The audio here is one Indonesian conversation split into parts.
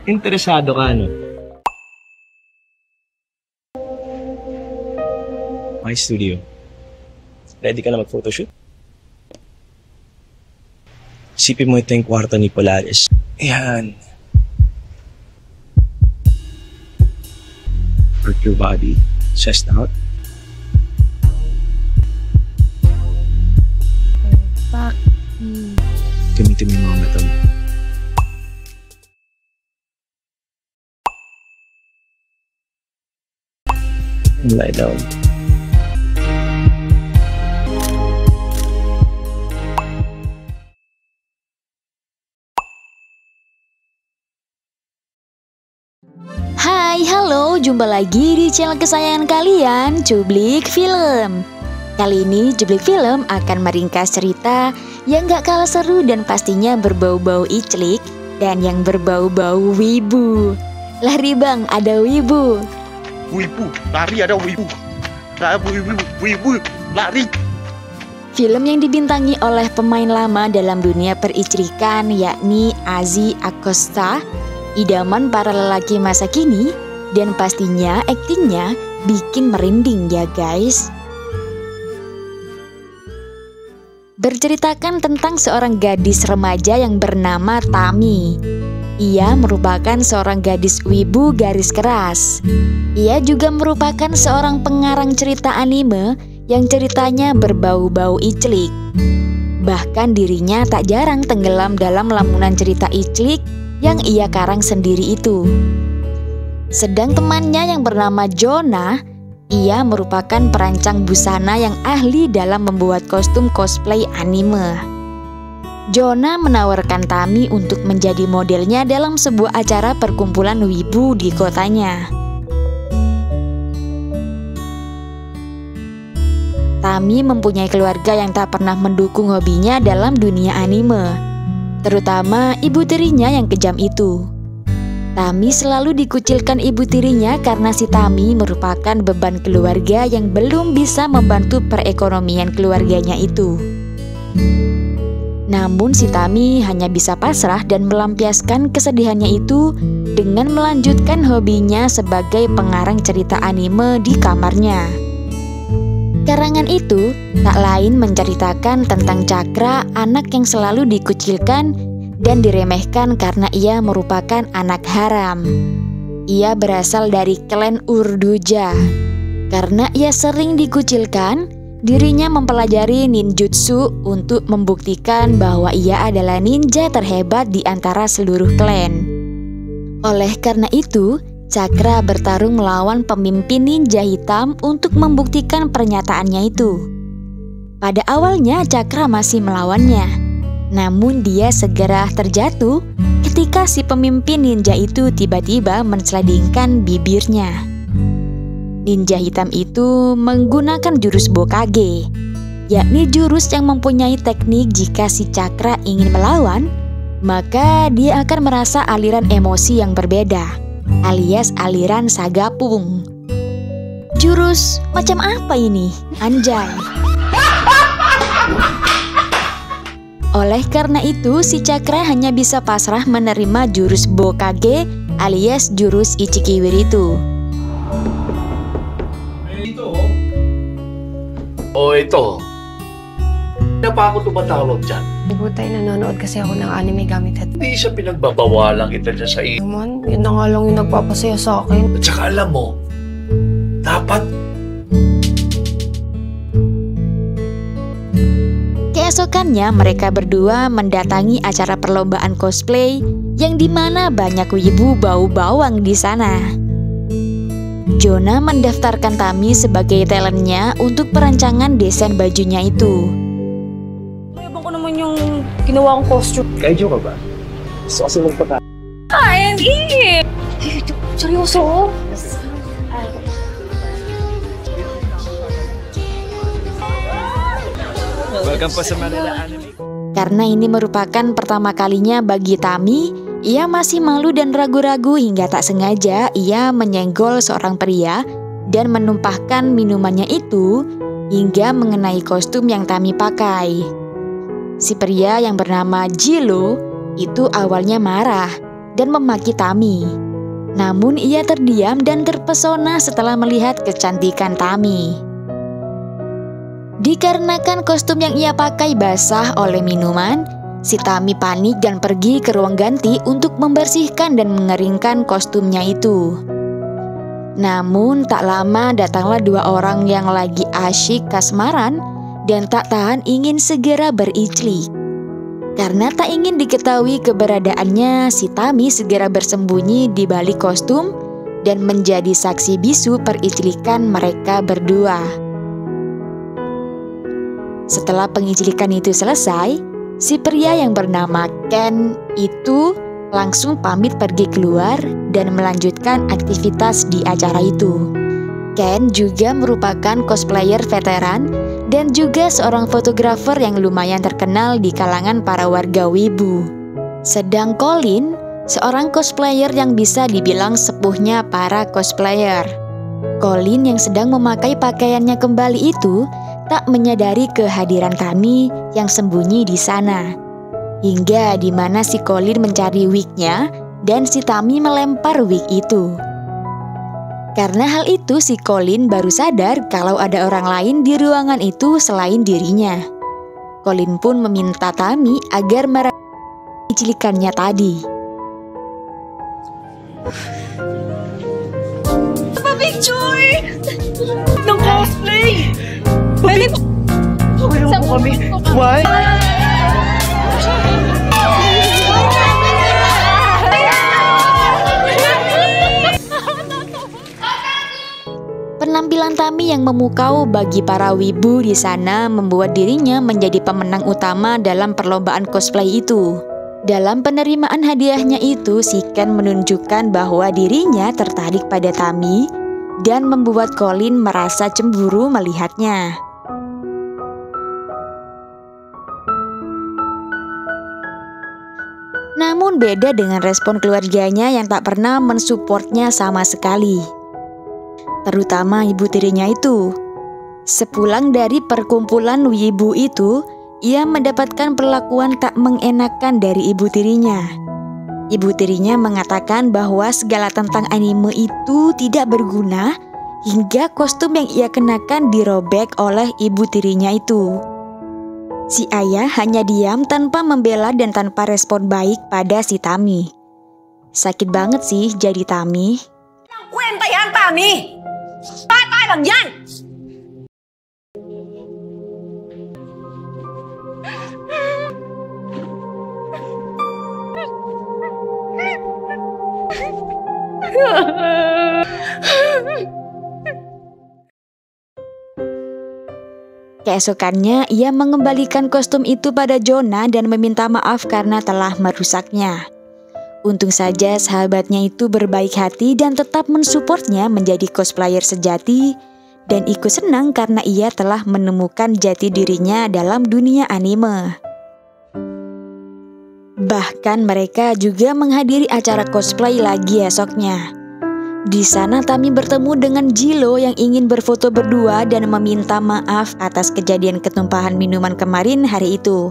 Interesado ka, no? My studio. Ready ka na mag-photoshoot? Isipin mo ito yung kwarto ni Polaris. Ayan. Work your body. Chest out. Gamitin mo yung mga mata mo. And lie down. Hai, halo, jumpa lagi di channel kesayangan kalian, Cublik Film. Kali ini Cublik Film akan meringkas cerita yang gak kalah seru dan pastinya berbau-bau iclik dan yang berbau-bau wibu. Lari bang, ada wibu. Wibu, lari ada wibu. Wibu, lari. Film yang dibintangi oleh pemain lama dalam dunia periclikan yakni Azzy Acosta, idaman para lelaki masa kini, dan pastinya aktingnya bikin merinding ya guys. Berceritakan tentang seorang gadis remaja yang bernama Tami. Ia merupakan seorang gadis wibu garis keras. Ia juga merupakan seorang pengarang cerita anime yang ceritanya berbau-bau iclik. Bahkan dirinya tak jarang tenggelam dalam lamunan cerita iclik yang ia karang sendiri itu. Sedang temannya yang bernama Jonah, ia merupakan perancang busana yang ahli dalam membuat kostum cosplay anime. Jonah menawarkan Tami untuk menjadi modelnya dalam sebuah acara perkumpulan wibu di kotanya. Tami mempunyai keluarga yang tak pernah mendukung hobinya dalam dunia anime, terutama ibu tirinya yang kejam itu. Tami selalu dikucilkan ibu tirinya karena si Tami merupakan beban keluarga yang belum bisa membantu perekonomian keluarganya itu. Namun si Tami hanya bisa pasrah dan melampiaskan kesedihannya itu dengan melanjutkan hobinya sebagai pengarang cerita anime di kamarnya. Karangan itu tak lain menceritakan tentang Cakra, anak yang selalu dikucilkan dan diremehkan karena ia merupakan anak haram. Ia berasal dari klan Urduja. Karena ia sering dikucilkan, dirinya mempelajari ninjutsu untuk membuktikan bahwa ia adalah ninja terhebat di antara seluruh klan. Oleh karena itu, Cakra bertarung melawan pemimpin ninja hitam untuk membuktikan pernyataannya itu. Pada awalnya Cakra masih melawannya, namun dia segera terjatuh ketika si pemimpin ninja itu tiba-tiba menselidingkan bibirnya. Ninja hitam itu menggunakan jurus Bokage, yakni jurus yang mempunyai teknik jika si Cakra ingin melawan, maka dia akan merasa aliran emosi yang berbeda, alias aliran Sagapung. Jurus macam apa ini? Anjay. Oleh karena itu, si Cakra hanya bisa pasrah menerima jurus Bokage alias jurus Ichikiwir itu. Ito. Hindi pa ako tumatawag dyan. Butay, nanonood kasi ako ng anime gamit headphone. Hindi siya pinagbabawalang kita dyan sa iyo. Naman, yun na nga lang yung nagpapasaya sa akin. At saka alam mo, dapat Keesokannya mereka berdua mendatangi acara perlombaan cosplay yang dimana banyak wibu bau bawang di sana. Jonah mendaftarkan Tami sebagai talentnya untuk perancangan desain bajunya itu. Mayabang ko naman yung ginawa kong costume. Kaiju ka ba? Gusto kasi magpaka... Hindi! Seryoso? Welcome po sa Manila Anime. Karena ini merupakan pertama kalinya bagi Tami, ia masih malu dan ragu-ragu hingga tak sengaja ia menyenggol seorang pria dan menumpahkan minumannya itu hingga mengenai kostum yang Tami pakai. Si pria yang bernama Jilo itu awalnya marah, dan memaki Tami. Namun ia terdiam dan terpesona setelah melihat kecantikan Tami. Dikarenakan kostum yang ia pakai basah oleh minuman, si Tami panik dan pergi ke ruang ganti untuk membersihkan dan mengeringkan kostumnya itu. Namun tak lama datanglah dua orang yang lagi asyik kasmaran dan tak tahan ingin segera bericlik. Karena tak ingin diketahui keberadaannya, si Tami segera bersembunyi di balik kostum dan menjadi saksi bisu periclikan mereka berdua. Setelah pengiclikan itu selesai, si pria yang bernama Ken itu langsung pamit pergi keluar dan melanjutkan aktivitas di acara itu. Ken juga merupakan cosplayer veteran dan juga seorang fotografer yang lumayan terkenal di kalangan para warga wibu. Sedang Colin, seorang cosplayer yang bisa dibilang sepuhnya para cosplayer. Colin yang sedang memakai pakaiannya kembali itu tak menyadari kehadiran Tami yang sembunyi di sana. Hingga di mana si Colin mencari wignya dan si Tami melempar wig itu. Karena hal itu si Colin baru sadar kalau ada orang lain di ruangan itu selain dirinya. Colin pun meminta Tami agar merahasiakan cilikannya tadi. Picture! Ng cosplay! Pwede po! Sa kami. Why? Penampilan Tami yang memukau bagi para wibu di sana membuat dirinya menjadi pemenang utama dalam perlombaan cosplay itu. Dalam penerimaan hadiahnya itu, si Ken menunjukkan bahwa dirinya tertarik pada Tami dan membuat Colin merasa cemburu melihatnya. Namun beda dengan respon keluarganya yang tak pernah mensupportnya sama sekali. Terutama ibu tirinya itu. Sepulang dari perkumpulan wibu itu, ia mendapatkan perlakuan tak mengenakan dari ibu tirinya. Ibu tirinya mengatakan bahwa segala tentang anime itu tidak berguna hingga kostum yang ia kenakan dirobek oleh ibu tirinya itu. Si ayah hanya diam tanpa membela dan tanpa respon baik pada si Tami. Sakit banget sih jadi Tami. Kwenta yan, Tami! Tatay lang yan! Keesokannya, ia mengembalikan kostum itu pada Jonah dan meminta maaf karena telah merusaknya. Untung saja sahabatnya itu berbaik hati dan tetap mensupportnya menjadi cosplayer sejati dan ikut senang karena ia telah menemukan jati dirinya dalam dunia anime. Bahkan mereka juga menghadiri acara cosplay lagi esoknya. Di sana Tami bertemu dengan Jilo yang ingin berfoto berdua dan meminta maaf atas kejadian ketumpahan minuman kemarin hari itu.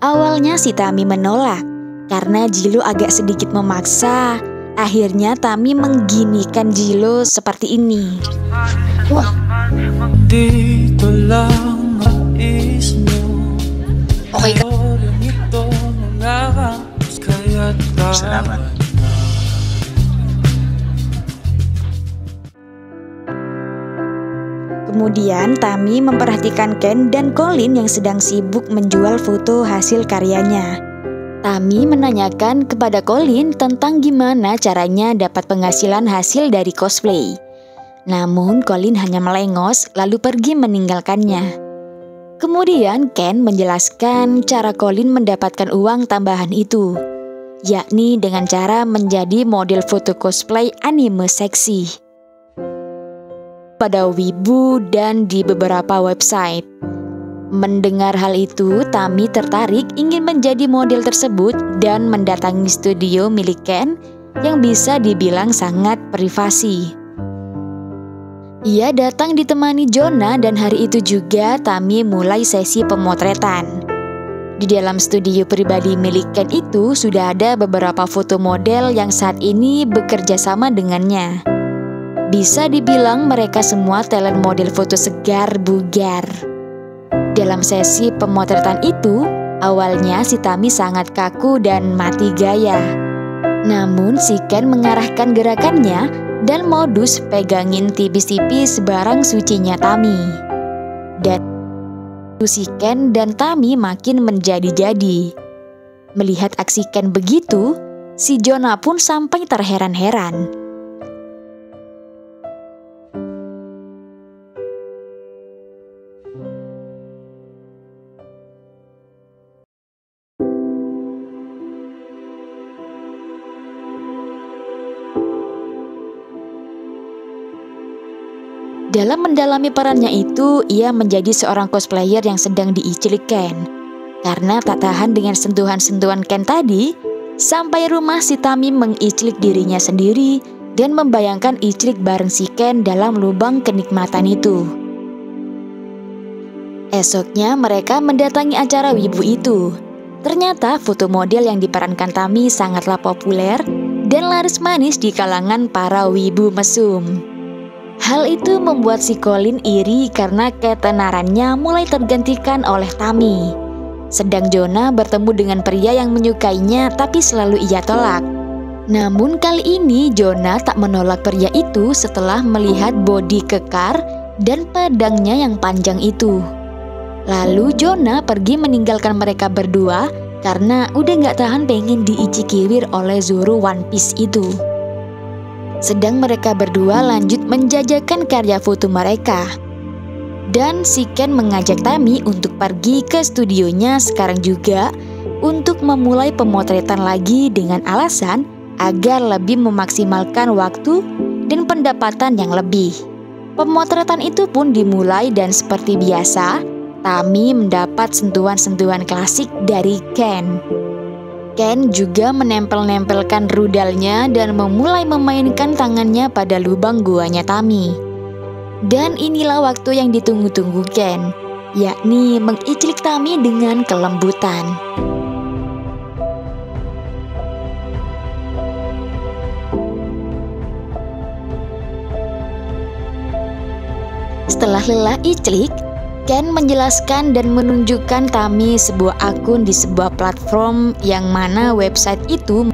Awalnya si Tami menolak karena Jilo agak sedikit memaksa. Akhirnya Tami mengginikan Jilo seperti ini. Wah. Dito lang nais mo. Okay ka? Salamat. Kemudian Tami memperhatikan Ken dan Colin yang sedang sibuk menjual foto hasil karyanya. Tami menanyakan kepada Colin tentang gimana caranya dapat penghasilan hasil dari cosplay. Namun Colin hanya melengos lalu pergi meninggalkannya. Kemudian Ken menjelaskan cara Colin mendapatkan uang tambahan itu, yakni dengan cara menjadi model foto cosplay anime seksi pada Wibu dan di beberapa website. Mendengar hal itu, Tami tertarik ingin menjadi model tersebut dan mendatangi studio milik Ken yang bisa dibilang sangat privasi. Ia datang ditemani Jonah dan hari itu juga Tami mulai sesi pemotretan. Di dalam studio pribadi milik Ken itu sudah ada beberapa foto model yang saat ini bekerja sama dengannya. Bisa dibilang mereka semua talent model foto segar bugar. Dalam sesi pemotretan itu, awalnya si Tami sangat kaku dan mati gaya. Namun si Ken mengarahkan gerakannya dan modus pegangin tipis-tipis barang sucinya Tami. Dan si Ken dan Tami makin menjadi-jadi. Melihat aksi Ken begitu, si Jonah pun sampai terheran-heran. Dalam mendalami perannya itu, ia menjadi seorang cosplayer yang sedang diicilik Ken. Karena tak tahan dengan sentuhan-sentuhan Ken tadi, sampai rumah si Tami mengicilik dirinya sendiri dan membayangkan icilik bareng si Ken dalam lubang kenikmatan itu. Esoknya mereka mendatangi acara wibu itu. Ternyata foto model yang diperankan Tami sangatlah populer dan laris manis di kalangan para wibu mesum. Hal itu membuat si Colin iri karena ketenarannya mulai tergantikan oleh Tami. Sedang Jonah bertemu dengan pria yang menyukainya tapi selalu ia tolak. Namun kali ini Jonah tak menolak pria itu setelah melihat bodi kekar dan pedangnya yang panjang itu. Lalu Jonah pergi meninggalkan mereka berdua karena udah gak tahan pengen diicikiwir oleh Zoro One Piece itu. Sedang mereka berdua lanjut menjajakan karya foto mereka. Dan si Ken mengajak Tami untuk pergi ke studionya sekarang juga untuk memulai pemotretan lagi dengan alasan agar lebih memaksimalkan waktu dan pendapatan yang lebih. Pemotretan itu pun dimulai dan seperti biasa, Tami mendapat sentuhan-sentuhan klasik dari Ken. Ken juga menempel-nempelkan rudalnya dan memulai memainkan tangannya pada lubang guanya Tami. Dan inilah waktu yang ditunggu-tunggu Ken, yakni mengicilik Tami dengan kelembutan. Setelah lelah icilik, Ken menjelaskan dan menunjukkan Tami sebuah akun di sebuah platform yang mana website itu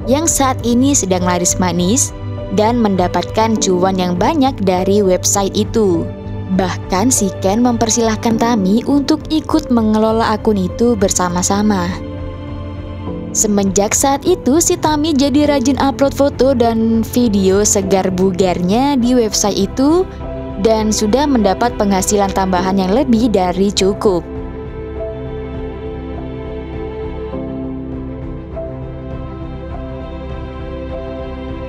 yang saat ini sedang laris manis dan mendapatkan cuan yang banyak dari website itu. Bahkan si Ken mempersilahkan Tami untuk ikut mengelola akun itu bersama-sama. Semenjak saat itu si Tami jadi rajin upload foto dan video segar bugarnya di website itu dan sudah mendapat penghasilan tambahan yang lebih dari cukup.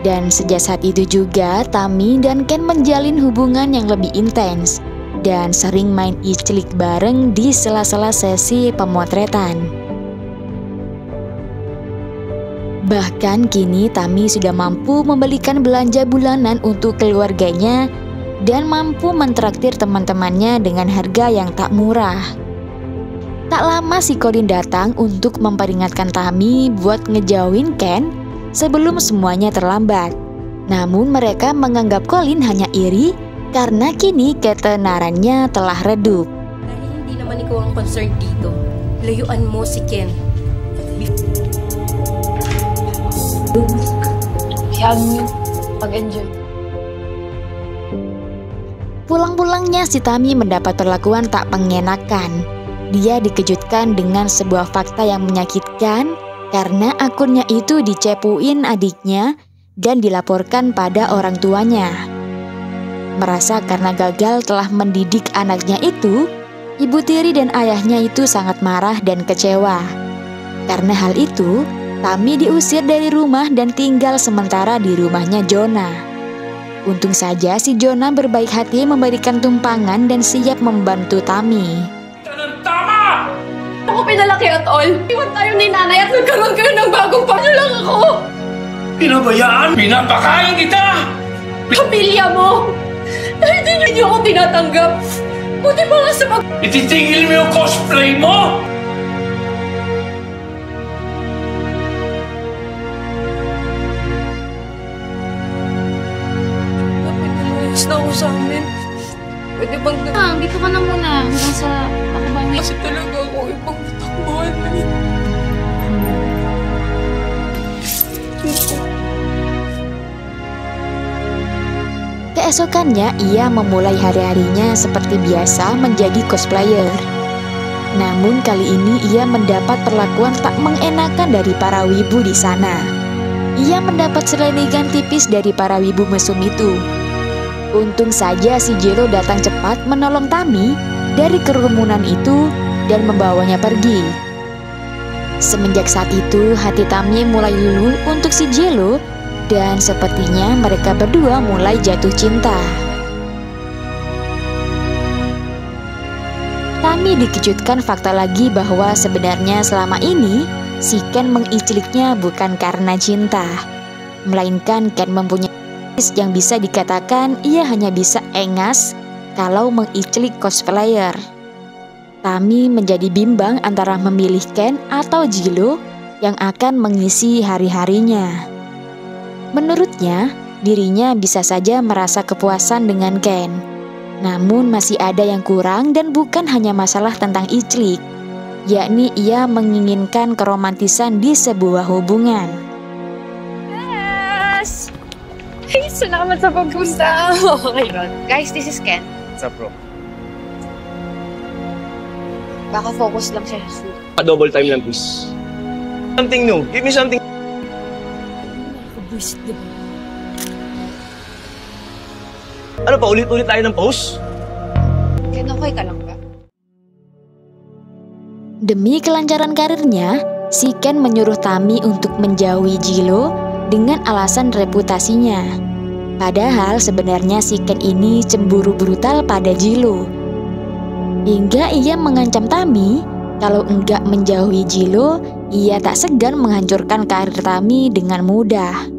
Dan sejak saat itu juga Tami dan Ken menjalin hubungan yang lebih intens dan sering main icilik bareng di sela-sela sesi pemotretan. Bahkan kini Tami sudah mampu membelikan belanja bulanan untuk keluarganya dan mampu mentraktir teman-temannya dengan harga yang tak murah. Tak lama si Colin datang untuk memperingatkan Tami buat ngejauhin Ken sebelum semuanya terlambat. Namun mereka menganggap Colin hanya iri karena kini ketenarannya telah redup. Dahil hindi naman ikaw ang concerned dito, layuan mo si Ken. Hayaan niyo pag-enjoy. Pulang-pulangnya si Tami mendapat perlakuan tak mengenakan. Dia dikejutkan dengan sebuah fakta yang menyakitkan karena akunnya itu dicepuin adiknya dan dilaporkan pada orang tuanya. Merasa karena gagal telah mendidik anaknya itu, ibu tiri dan ayahnya itu sangat marah dan kecewa. Karena hal itu, Tami diusir dari rumah dan tinggal sementara di rumahnya Jonah. Untung saja si Jonah berbaik hati memberikan tumpangan dan siap membantu Tami. Tama! Ako pinalaki at all. Iwan tayo ni nanay at nagkaroon kayo ng bagong lang ako. Pinabayaan! Pinapakain kita! Pamilya mo! Dahil di niyo ako tinatanggap. Buti pa nga sa Ititigil mo yung cosplay mo! Pinalayas na ako sa amin. Pwede bang dito ka na muna. Hanggang sa ako ba may... kasi talaga ako ibang natakbuhan na yun. Keesokannya, ia memulai hari-harinya seperti biasa menjadi cosplayer. Namun kali ini ia mendapat perlakuan tak mengenakan dari para wibu di sana. Ia mendapat selentingan tipis dari para wibu mesum itu. Untung saja si Jelo datang cepat menolong Tami dari kerumunan itu dan membawanya pergi. Semenjak saat itu, hati Tami mulai luluh untuk si Jelo dan sepertinya mereka berdua mulai jatuh cinta. Tami dikejutkan fakta lagi bahwa sebenarnya selama ini si Ken mengiciliknya bukan karena cinta, melainkan Ken mempunyai yang bisa dikatakan ia hanya bisa engas kalau mengicilik cosplayer. Tami menjadi bimbang antara memilih Ken atau Jilo yang akan mengisi hari-harinya. Menurutnya, dirinya bisa saja merasa kepuasan dengan Ken. Namun masih ada yang kurang dan bukan hanya masalah tentang iclik, yakni ia menginginkan keromantisan di sebuah hubungan. Yes! Ay, salamat sa pagpunta. Okay, Ron. Guys, this is Ken. What's up, bro? Baka focus lang siya sa shoot. Double time lang, please. Something new. Give me something. Nakabwisit, diba? Ano pa, ulit-ulit tayo ng pose? Ken, okay ka lang ba? Demi kelancaran karirnya, si Ken menyuruh Tami untuk menjauhi Jilo dengan alasan reputasinya. Padahal sebenarnya si Ken ini cemburu brutal pada Jilo. Hingga ia mengancam Tami kalau enggak menjauhi Jilo, ia tak segan menghancurkan karir Tami dengan mudah.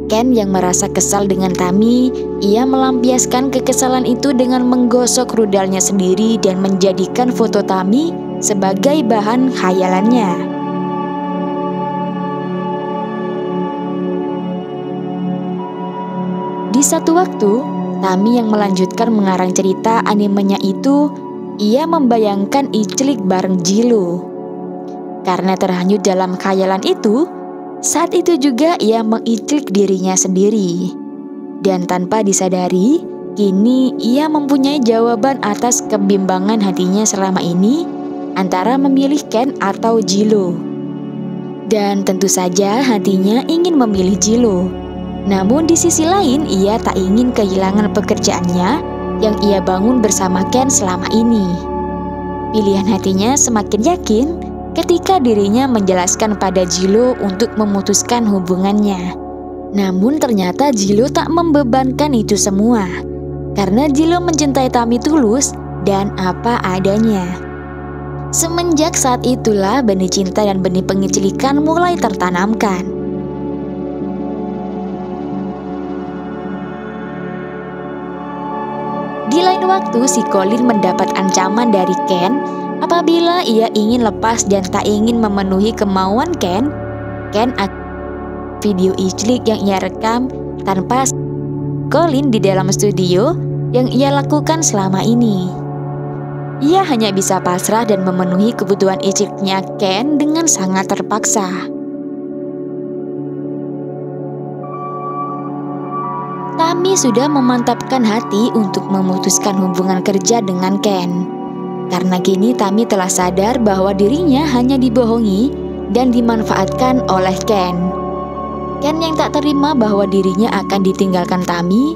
Ken yang merasa kesal dengan Tami, ia melampiaskan kekesalan itu dengan menggosok rudalnya sendiri dan menjadikan foto Tami sebagai bahan khayalannya. Di satu waktu, Tami yang melanjutkan mengarang cerita animenya itu, ia membayangkan iclik bareng Jilo. Karena terhanyut dalam khayalan itu, saat itu juga ia mengiclik dirinya sendiri. Dan tanpa disadari, kini ia mempunyai jawaban atas kebimbangan hatinya selama ini antara memilih Ken atau Jilo. Dan tentu saja hatinya ingin memilih Jilo. Namun di sisi lain ia tak ingin kehilangan pekerjaannya yang ia bangun bersama Ken selama ini. Pilihan hatinya semakin yakin ketika dirinya menjelaskan pada Jilo untuk memutuskan hubungannya. Namun ternyata Jilo tak membebankan itu semua, karena Jilo mencintai Tami tulus dan apa adanya. Semenjak saat itulah benih cinta dan benih pengicilikan mulai tertanamkan. Di lain waktu, si Colin mendapat ancaman dari Ken apabila ia ingin lepas dan tak ingin memenuhi kemauan Ken akan video iclik yang ia rekam tanpa Colin di dalam studio yang ia lakukan selama ini. Ia hanya bisa pasrah dan memenuhi kebutuhan icliknya Ken dengan sangat terpaksa. Tami sudah memantapkan hati untuk memutuskan hubungan kerja dengan Ken. Karena kini Tami telah sadar bahwa dirinya hanya dibohongi dan dimanfaatkan oleh Ken. Ken yang tak terima bahwa dirinya akan ditinggalkan Tami,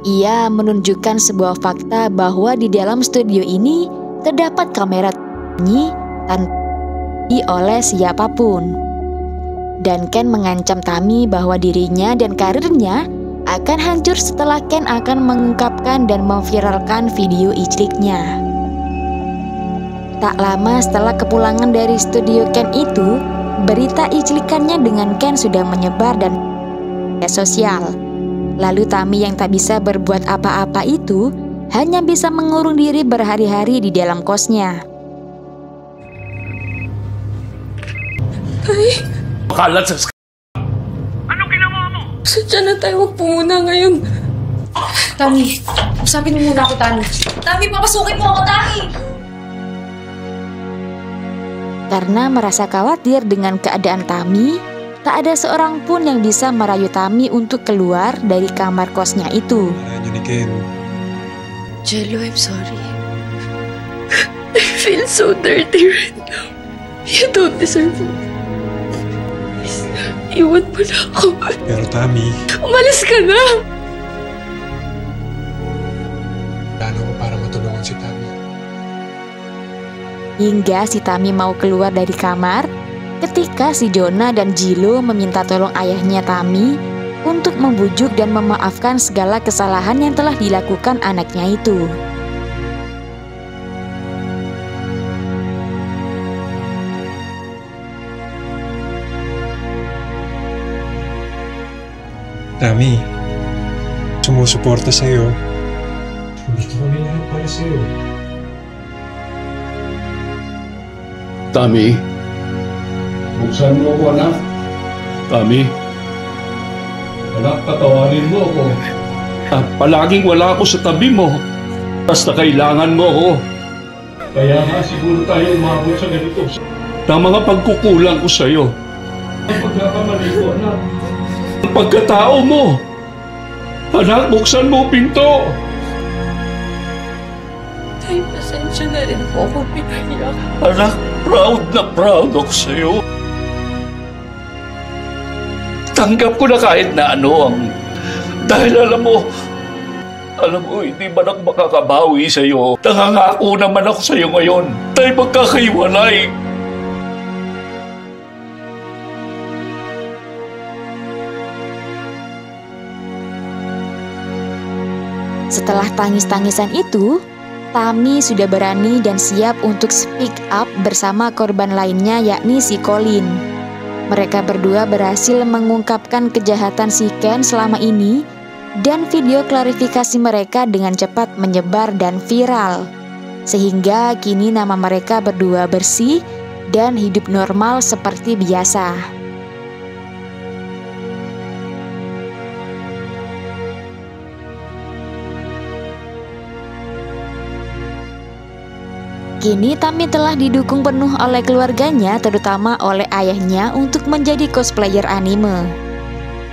ia menunjukkan sebuah fakta bahwa di dalam studio ini terdapat kamera bunyi tanpa oleh siapapun. Dan Ken mengancam Tami bahwa dirinya dan karirnya akan hancur setelah Ken akan mengungkapkan dan memviralkan video icliknya. Tak lama setelah kepulangan dari studio Ken itu, berita iclikannya dengan Ken sudah menyebar dan media sosial. Lalu Tami yang tak bisa berbuat apa-apa itu hanya bisa mengurung diri berhari-hari di dalam kosnya. Kalat sa Sadya na tayo magpumuna ngayon. Tami, usapin mo muna ako, Tami. Tami, papasukin mo ako, Tami! Karena merasa khawatir dengan keadaan Tami, tak ada seorang pun yang bisa merayu Tami untuk keluar dari kamar kosnya itu. Kailangan ni Ken. Jello, I'm sorry. I feel so dirty right now. You don't deserve it. Please, iwan mo na ako. Pero Tami, Umalis ka na! plano ko para matulungan si Tami. Hingga si Tami mau keluar dari kamar, ketika si Jonah dan Jilo meminta tolong ayahnya Tami untuk membujuk dan memaafkan segala kesalahan yang telah dilakukan anaknya itu. Tami, sumusuporta sa'yo. Gusto kami lahat para sa'yo. Tami, buksan mo ako, anak. Tami, anak, patawarin mo ako. At palaging wala ako sa tabi mo. Basta kailangan mo ako. Kaya nga siguro tayo umabot sa ganito. Na mga pagkukulang ko sa'yo. Ang pagkakamali ko, anak. Ang pagkatao mo. Anak, buksan mo pinto. Tay, pasensya na rin po ako pinahiyak. Anak, proud na proud ako sa'yo. Tanggap ko na kahit na ano ang... Dahil alam mo, hindi man ako makakabawi sa'yo. Nangangako naman ako sa'yo ngayon. Tayo magkakaiwalay. Setelah tangis-tangisan itu, Tami sudah berani dan siap untuk speak up bersama korban lainnya yakni si Colin. Mereka berdua berhasil mengungkapkan kejahatan si Ken selama ini dan video klarifikasi mereka dengan cepat menyebar dan viral. Sehingga kini nama mereka berdua bersih dan hidup normal seperti biasa. Kini Tami telah didukung penuh oleh keluarganya, terutama oleh ayahnya untuk menjadi cosplayer anime.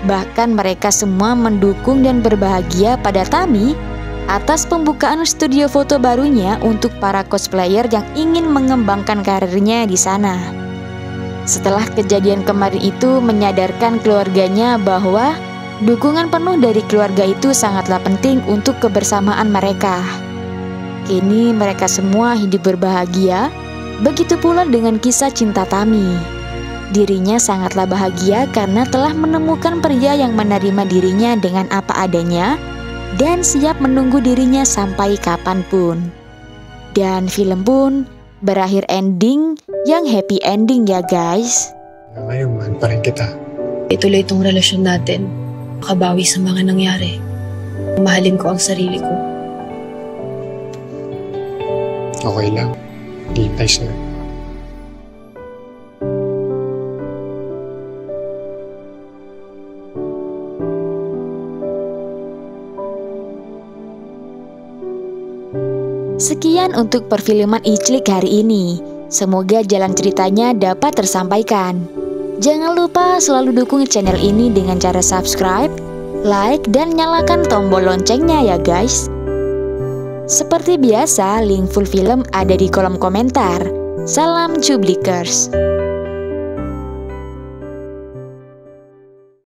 Bahkan mereka semua mendukung dan berbahagia pada Tami atas pembukaan studio foto barunya untuk para cosplayer yang ingin mengembangkan karirnya di sana. Setelah kejadian kemarin itu menyadarkan keluarganya bahwa dukungan penuh dari keluarga itu sangatlah penting untuk kebersamaan mereka. Kini mereka semua hidup berbahagia, begitu pula dengan kisah cinta Tami. Dirinya sangatlah bahagia karena telah menemukan pria yang menerima dirinya dengan apa adanya dan siap menunggu dirinya sampai kapanpun. Dan film pun berakhir ending yang happy ending ya guys. Ngayon, mahal pa rin kita. Ituloy itong relasyon natin. Makabawi sa mga nangyari. Mahalin ko ang sarili ko. Okay lang. Hintay sa'yo. Sekian untuk perfilman Iclik hari ini. Semoga jalan ceritanya dapat tersampaikan. Jangan lupa selalu dukung channel ini dengan cara subscribe, like, dan nyalakan tombol loncengnya ya guys. Seperti biasa, link full film ada di kolom komentar. Salam Cublikers.